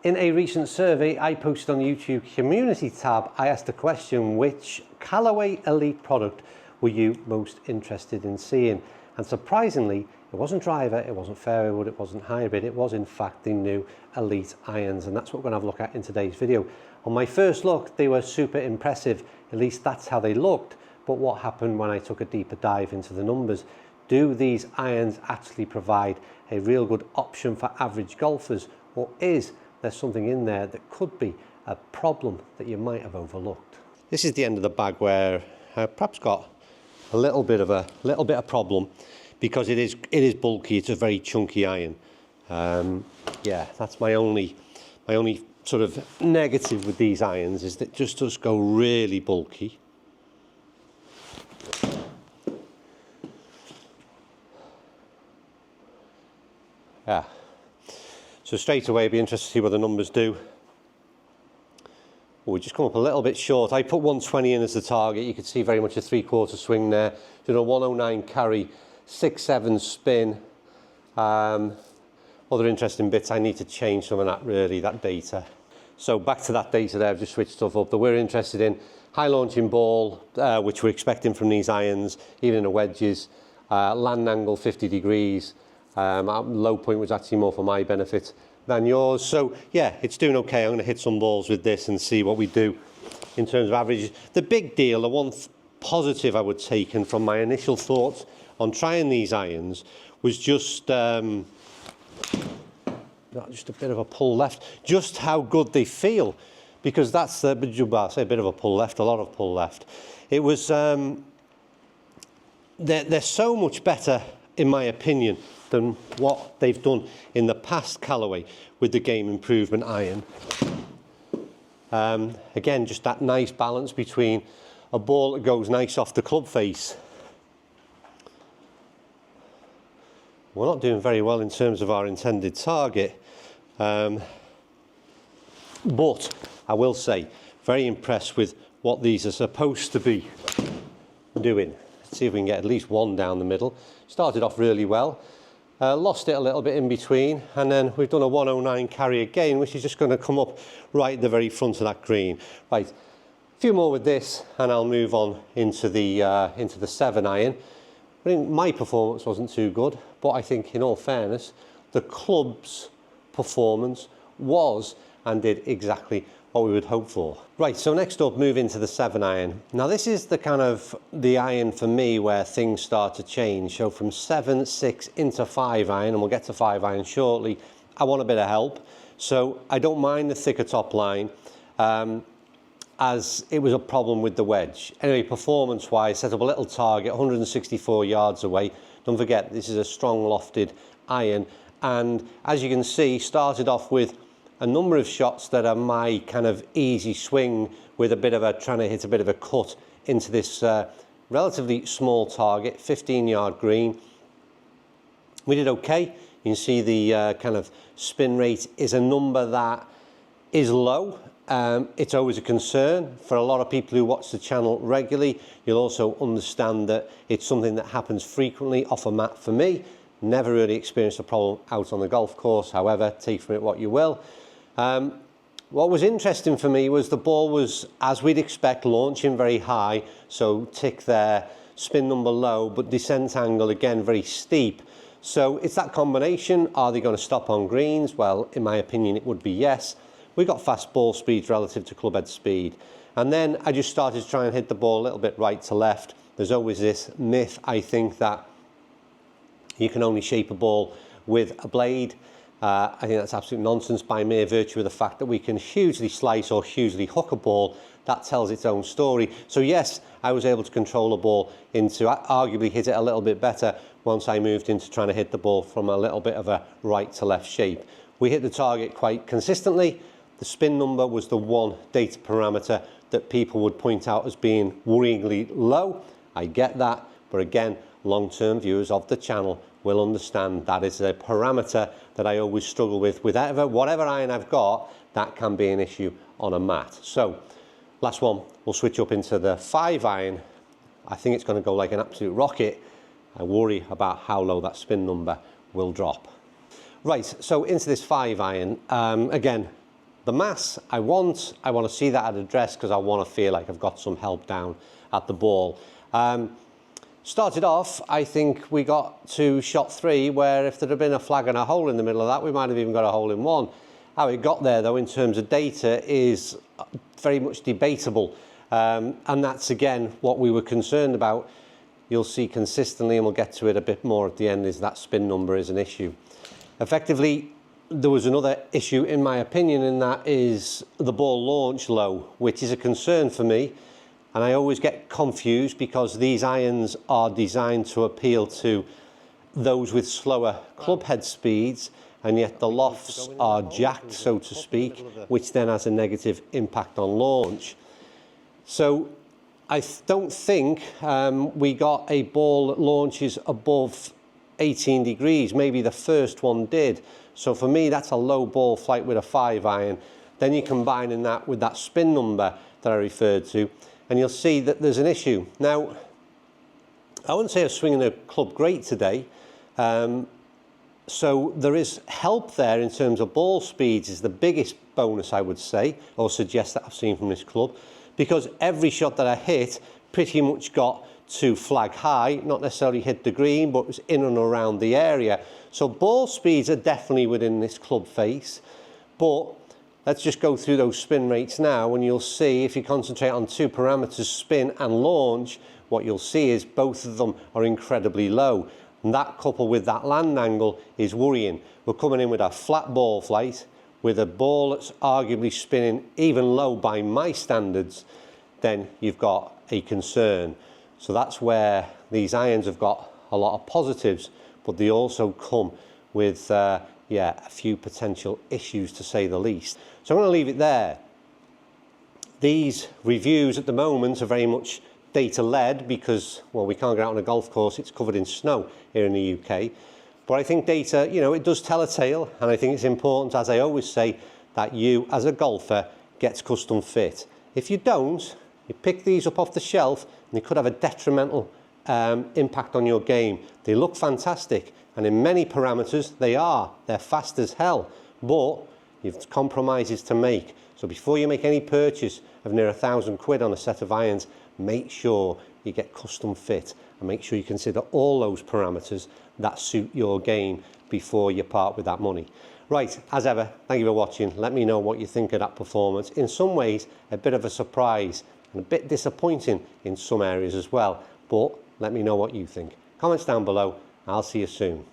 In a recent survey I posted on the YouTube community tab, I asked the question, which Callaway Elyte product were you most interested in seeing? And surprisingly, it wasn't driver, it wasn't fairway wood, it wasn't hybrid, it was in fact the new Elyte irons, and that's what we're going to have a look at in today's video. On my first look, they were super impressive, at least that's how they looked, but what happened when I took a deeper dive into the numbers? Do these irons actually provide a real good option for average golfers, or is there's something in there that could be a problem that you might have overlooked? This is the end of the bag where I perhaps got a little bit of problem, because it is bulky. It's a very chunky iron. Yeah, that's my only sort of negative with these irons, is that it just does go really bulky. Yeah. So straight away, I'd be interested to see what the numbers do. Oh, we just come up a little bit short. I put 120 in as the target. You can see very much a 3/4 swing there. Did a 109 carry, 6/7 spin. Other interesting bits, I need to change some of that, really, that data. So back to that data there, I've just switched stuff up. That we're interested in high launching ball, which we're expecting from these irons, even in the wedges. Land angle 50 degrees. Low point was actually more for my benefit than yours. So yeah, it's doing okay. I'm going to hit some balls with this and see what we do in terms of averages. The big deal, the one positive I would take in from my initial thoughts on trying these irons was just a bit of a pull left, just how good they feel, because that's the, I say a bit of a pull left, a lot of pull left. It was, they're so much better, in my opinion, than what they've done in the past, Callaway, with the game improvement iron. Again, just that nice balance between a ball that goes nice off the club face. We're not doing very well in terms of our intended target, but I will say, very impressed with what these are supposed to be doing. Let's see if we can get at least one down the middle. Started off really well. Lost it a little bit in between, and then we've done a 109 carry again, which is just going to come up right at the very front of that green. Right, a few more with this, and I'll move on into the 7-iron. I think my performance wasn't too good, but I think, in all fairness, the club's performance was and did exactly what we would hope for. Right, so next up, move into the 7-iron. Now this is the kind of the iron for me where things start to change. So from 7, 6 into 5-iron, and we'll get to 5-iron shortly, I want a bit of help. So I don't mind the thicker top line, as it was a problem with the wedge. Anyway, performance-wise, set up a little target, 164 yards away. Don't forget, this is a strong lofted iron. And as you can see, started off with a number of shots that are my kind of easy swing, with a bit of a, trying to hit a bit of a cut into this relatively small target, 15-yard green. We did okay. You can see the kind of spin rate is a number that is low. It's always a concern for a lot of people who watch the channel regularly. You'll also understand that it's something that happens frequently off a mat for me. Never really experienced a problem out on the golf course. However, take from it what you will. What was interesting for me was the ball was, as we'd expect, launching very high, so tick there, spin number low, but descent angle again very steep. So it's that combination. Are they going to stop on greens? Well, in my opinion, it would be yes. We got fast ball speeds relative to club head speed, and then I just started to try and hit the ball a little bit right to left. There's always this myth, I think, that you can only shape a ball with a blade. I think that's absolute nonsense by mere virtue of the fact that we can hugely slice or hugely hook a ball. That tells its own story. So yes, I was able to control a ball into, arguably hit it a little bit better once I moved into trying to hit the ball from a little bit of a right to left shape. We hit the target quite consistently. The spin number was the one data parameter that people would point out as being worryingly low. I get that, but again, long-term viewers of the channel will understand that is a parameter that I always struggle with. Whatever iron I've got, that can be an issue on a mat. So, last one, we'll switch up into the 5-iron. I think it's going to go like an absolute rocket. I worry about how low that spin number will drop. Right, so into this 5-iron. Again, The mass I want to see that addressed because I want to feel like I've got some help down at the ball. Started off, I think we got to shot 3 where if there had been a flag and a hole in the middle of that, we might have even got a hole in 1. How it got there though in terms of data is very much debatable, and that's again what we were concerned about. You'll see consistently, and we'll get to it a bit more at the end, is that spin number is an issue. Effectively, there was another issue in my opinion, and that is the ball launch low, which is a concern for me. And I always get confused because these irons are designed to appeal to those with slower club head speeds, and yet the lofts are jacked, so to speak, which then has a negative impact on launch. So I don't think we got a ball that launches above 18 degrees. Maybe the first one did. So for me, that's a low ball flight with a 5 iron. Then you combine that with that spin number that I referred to, and you'll see that there's an issue. Now, I wouldn't say I'm swinging the club great today, so there is help there in terms of ball speeds is the biggest bonus I would say, or suggest that I've seen from this club, because every shot that I hit pretty much got to flag high, not necessarily hit the green, but was in and around the area. So ball speeds are definitely within this club face, but let's just go through those spin rates now, and you'll see if you concentrate on 2 parameters, spin and launch, what you'll see is both of them are incredibly low. And that coupled with that land angle is worrying. We're coming in with a flat ball flight, with a ball that's arguably spinning even low by my standards, then you've got a concern. So that's where these irons have got a lot of positives, but they also come with yeah, a few potential issues to say the least. So I'm going to leave it there. These reviews at the moment are very much data led because, well, we can't get out on a golf course, it's covered in snow here in the UK. But I think data, you know, it does tell a tale, and I think it's important, as I always say, that you as a golfer gets custom fit. If you don't, you pick these up off the shelf and they could have a detrimental impact on your game. They look fantastic, and in many parameters they're fast as hell, but you've compromises to make. So before you make any purchase of near £1,000 on a set of irons, make sure you get custom fit and make sure you consider all those parameters that suit your game before you part with that money. Right, as ever, thank you for watching. Let me know what you think of that performance. In some ways, a bit of a surprise and a bit disappointing in some areas as well, but let me know what you think. Comments down below. I'll see you soon.